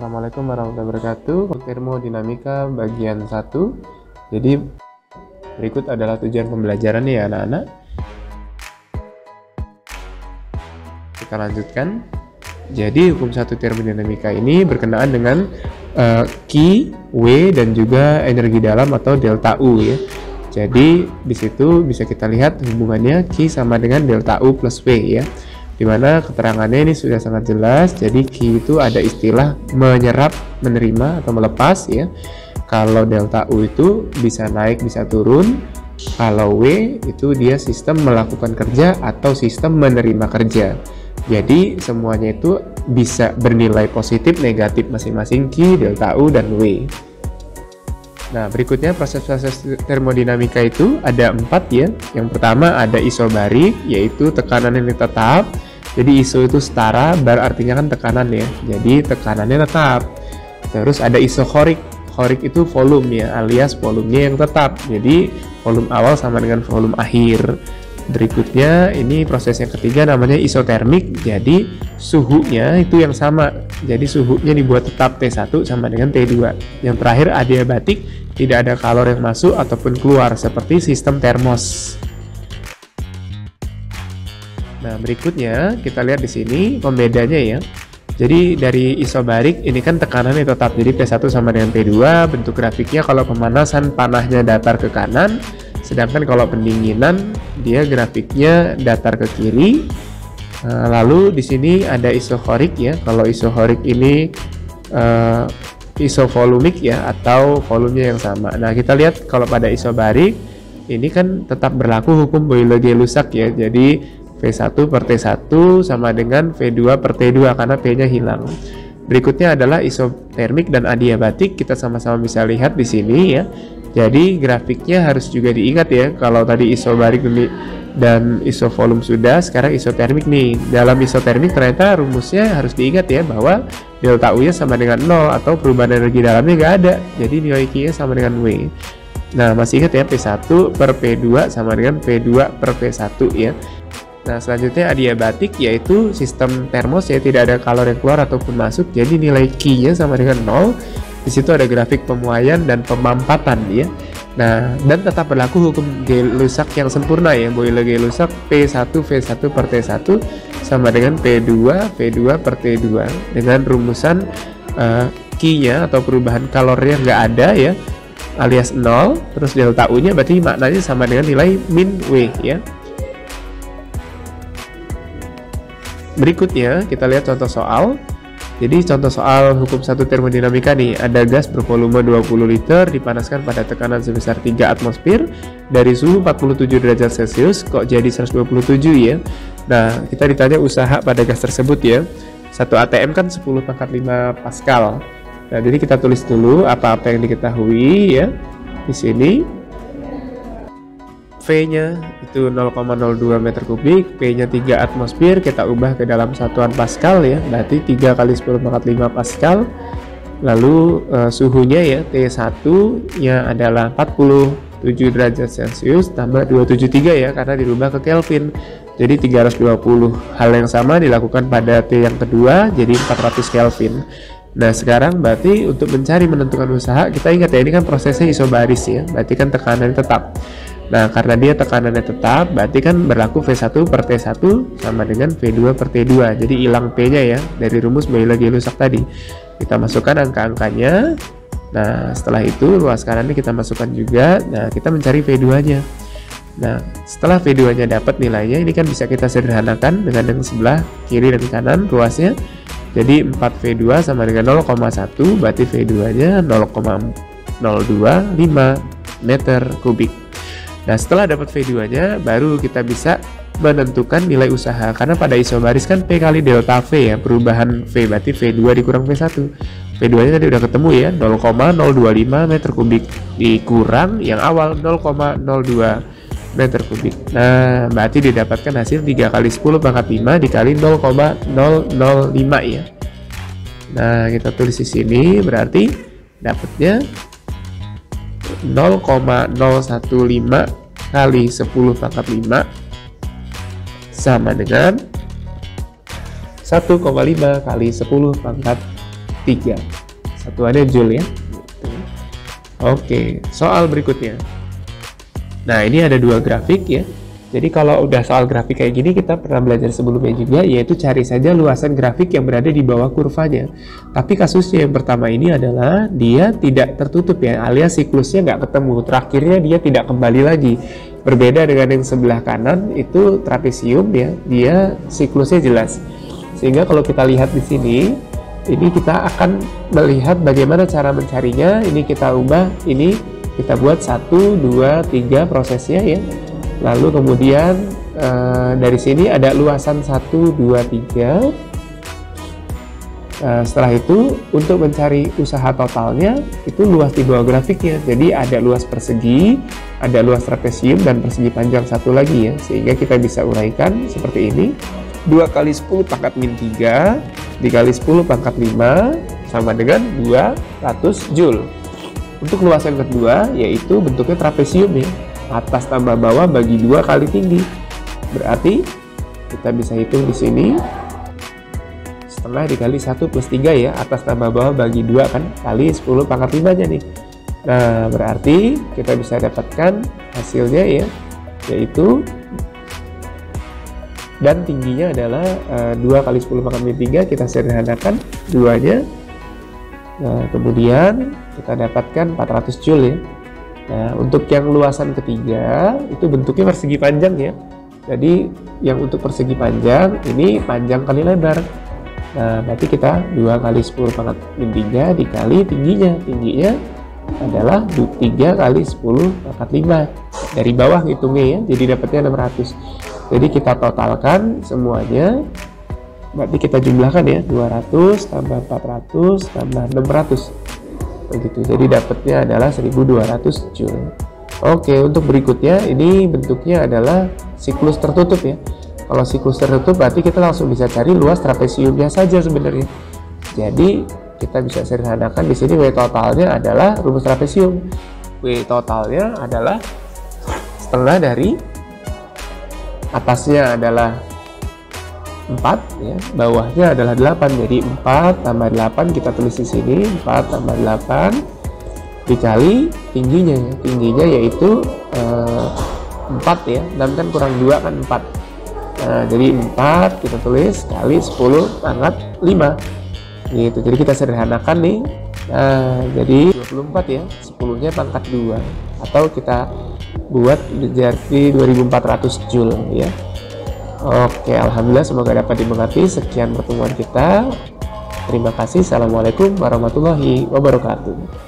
Assalamualaikum warahmatullahi wabarakatuh. Termodinamika bagian 1. Jadi berikut adalah tujuan pembelajaran ya anak-anak. Kita lanjutkan. Jadi hukum 1 termodinamika ini berkenaan dengan Q, W dan juga energi dalam atau delta U ya. Jadi di situ bisa kita lihat hubungannya Q sama dengan delta U plus W ya. Dimana keterangannya ini sudah sangat jelas. Jadi Q itu ada istilah menyerap, menerima atau melepas ya. Kalau delta U itu bisa naik bisa turun. Kalau W itu dia sistem melakukan kerja atau sistem menerima kerja. Jadi semuanya itu bisa bernilai positif negatif masing-masing Q, delta U dan W. Nah, berikutnya proses-proses termodinamika itu ada 4 ya. Yang pertama ada isobarik, yaitu tekanan yang tetap. Jadi iso itu setara, bar artinya kan tekanan ya. Jadi tekanannya tetap. Terus ada isochorik. Chorik itu volume ya, alias volumenya yang tetap. Jadi volume awal sama dengan volume akhir. Berikutnya ini proses yang ketiga namanya isotermik. Jadi suhunya itu yang sama. Jadi suhunya dibuat tetap T1 sama dengan T2. Yang terakhir adiabatik, tidak ada kalor yang masuk ataupun keluar seperti sistem termos. Nah, berikutnya kita lihat di sini pembedanya ya. Jadi dari isobarik ini kan tekanannya tetap, jadi T1 sama dengan T2. Bentuk grafiknya kalau pemanasan panahnya datar ke kanan, sedangkan kalau pendinginan dia grafiknya datar ke kiri. Lalu di sini ada isochorik ya. Kalau isochorik ini isovolumik ya, atau volumenya yang sama. Nah, kita lihat kalau pada isobarik ini kan tetap berlaku hukum Boyle-Gay-Lussac ya. Jadi V1 per T1 sama dengan V2 per T2 karena P-nya hilang. Berikutnya adalah isotermik dan adiabatik. Kita sama-sama bisa lihat di sini ya. Jadi grafiknya harus juga diingat ya. Kalau tadi isobarik dan isovolume sudah, sekarang isotermik nih. Dalam isotermik ternyata rumusnya harus diingat ya, bahwa delta U-nya sama dengan 0 atau perubahan energi dalamnya nggak ada. Jadi nilai Q-nya sama dengan W. Nah, masih ingat ya, P1 per P2 sama dengan P2 per P1 ya. Nah, selanjutnya adiabatik, yaitu sistem termos ya, tidak ada kalor yang keluar ataupun masuk. Jadi nilai Q-nya sama dengan 0. Di situ ada grafik pemuaian dan pemampatan ya. Nah, dan tetap berlaku hukum Gay-Lussac yang sempurna ya. Boyle-Gay-Lussac P1 V1 per T1 sama dengan P2 V2 per T2 dengan rumusan Q-nya atau perubahan kalornya nggak ada ya, alias 0. Terus delta U-nya berarti maknanya sama dengan nilai min W ya. Berikutnya kita lihat contoh soal. Jadi contoh soal hukum 1 termodinamika nih, ada gas bervolume 20 liter dipanaskan pada tekanan sebesar 3 atmosfer dari suhu 47 derajat Celcius, kok jadi 127 ya. Nah, kita ditanya usaha pada gas tersebut ya. 1 atm kan 10⁵ Pascal. Nah, jadi kita tulis dulu apa-apa yang diketahui ya. Di sini V-nya itu 0,02 meter kubik, P-nya 3 atmosfer, kita ubah ke dalam satuan Pascal ya, berarti 3 kali 10⁵ Pascal. Lalu suhunya ya, T1-nya adalah 47 derajat Celcius tambah 273 ya, karena dirubah ke Kelvin. Jadi 320. Hal yang sama dilakukan pada T yang kedua, jadi 400 Kelvin. Nah, sekarang berarti untuk mencari menentukan usaha, kita ingat ya, ini kan prosesnya isobaris ya, berarti kan tekanan tetap. Nah, karena dia tekanannya tetap, berarti kan berlaku V1 per T1 sama dengan V2 per T2. Jadi hilang P-nya ya, dari rumus Boyle-Gay-Lussac tadi. Kita masukkan angka-angkanya. Nah, setelah itu ruas kanannya kita masukkan juga. Nah, kita mencari V2-nya. Nah, setelah V2-nya dapat nilainya, ini kan bisa kita sederhanakan dengan yang sebelah kiri dan kanan ruasnya. Jadi 4V2 sama dengan 0,1, berarti V2-nya 0,025 meter kubik. Nah, setelah dapat V2-nya, baru kita bisa menentukan nilai usaha. Karena pada isobaris kan P kali delta V ya, perubahan V, berarti V2 dikurang V1. V2-nya tadi udah ketemu ya, 0,025 meter kubik. Dikurang yang awal 0,02 meter kubik. Nah, berarti didapatkan hasil 3 kali 10⁵ dikali 0,005 ya. Nah, kita tulis di sini, berarti dapatnya 0,015 kali 10⁵ sama dengan 1,5 kali 10⁵3. satuannya joule ya. Oke, soal berikutnya. Nah, ini ada dua grafik ya. Jadi kalau udah soal grafik kayak gini, kita pernah belajar sebelumnya juga, yaitu cari saja luasan grafik yang berada di bawah kurvanya. Tapi kasusnya yang pertama ini adalah dia tidak tertutup ya, alias siklusnya nggak ketemu. Terakhirnya dia tidak kembali lagi. Berbeda dengan yang sebelah kanan, itu trapesium ya, dia siklusnya jelas. Sehingga kalau kita lihat di sini, ini kita akan melihat bagaimana cara mencarinya. Ini kita ubah, ini kita buat 1, 2, 3 prosesnya ya. Lalu kemudian dari sini ada luasan 1, 2, 3. Setelah itu untuk mencari usaha totalnya itu luas di bawah grafiknya. Jadi ada luas persegi, ada luas trapesium, dan persegi panjang satu lagi ya. Sehingga kita bisa uraikan seperti ini. 2 kali 10 pangkat min 3 dikali 10 pangkat 5 sama dengan 200 joule. Untuk luasan kedua yaitu bentuknya trapesium ya, atas tambah bawah bagi 2 kali tinggi. Berarti kita bisa hitung di sini setengah dikali 1 plus 3 ya, atas tambah bawah bagi 2 kan, kali 10 pangkat 5 nya nih. Nah, berarti kita bisa dapatkan hasilnya ya, yaitu dan tingginya adalah 2 kali 10 pangkat min 3, kita sederhanakan 2-nya. Nah, kemudian kita dapatkan 400 joule ya. Nah, untuk yang luasan ketiga itu bentuknya persegi panjang ya. Jadi yang untuk persegi panjang ini panjang kali lebar. Nah, berarti kita 2 kali 10 pangkat min 3 dikali tingginya. Tingginya adalah 3 kali 10 pangkat 5. Dari bawah hitungnya ya, jadi dapatnya 600. Jadi kita totalkan semuanya. Berarti kita jumlahkan ya, 200 tambah 400 tambah 600. Begitu. Jadi dapatnya adalah 1200 joule. Oke, untuk berikutnya ini bentuknya adalah siklus tertutup ya. Kalau siklus tertutup berarti kita langsung bisa cari luas trapesiumnya saja sebenarnya. Jadi kita bisa sederhanakan di sini W totalnya adalah rumus trapesium. W totalnya adalah setengah dari atasnya adalah 4 ya, bawahnya adalah 8. Jadi 4 tambah 8 kita tulis di sini, 4 tambah 8 dikali tingginya ya. Tingginya yaitu 4 ya. 6 kan kurang 2 kan 4. Nah, jadi 4 kita tulis kali 10 pangkat 5. Gitu. Jadi kita sederhanakan nih. Nah, jadi 24 ya. 10-nya pangkat 2 atau kita buat jadi 2400 joule ya. Oke, alhamdulillah semoga dapat dimengerti. Sekian pertemuan kita. Terima kasih. Assalamualaikum warahmatullahi wabarakatuh.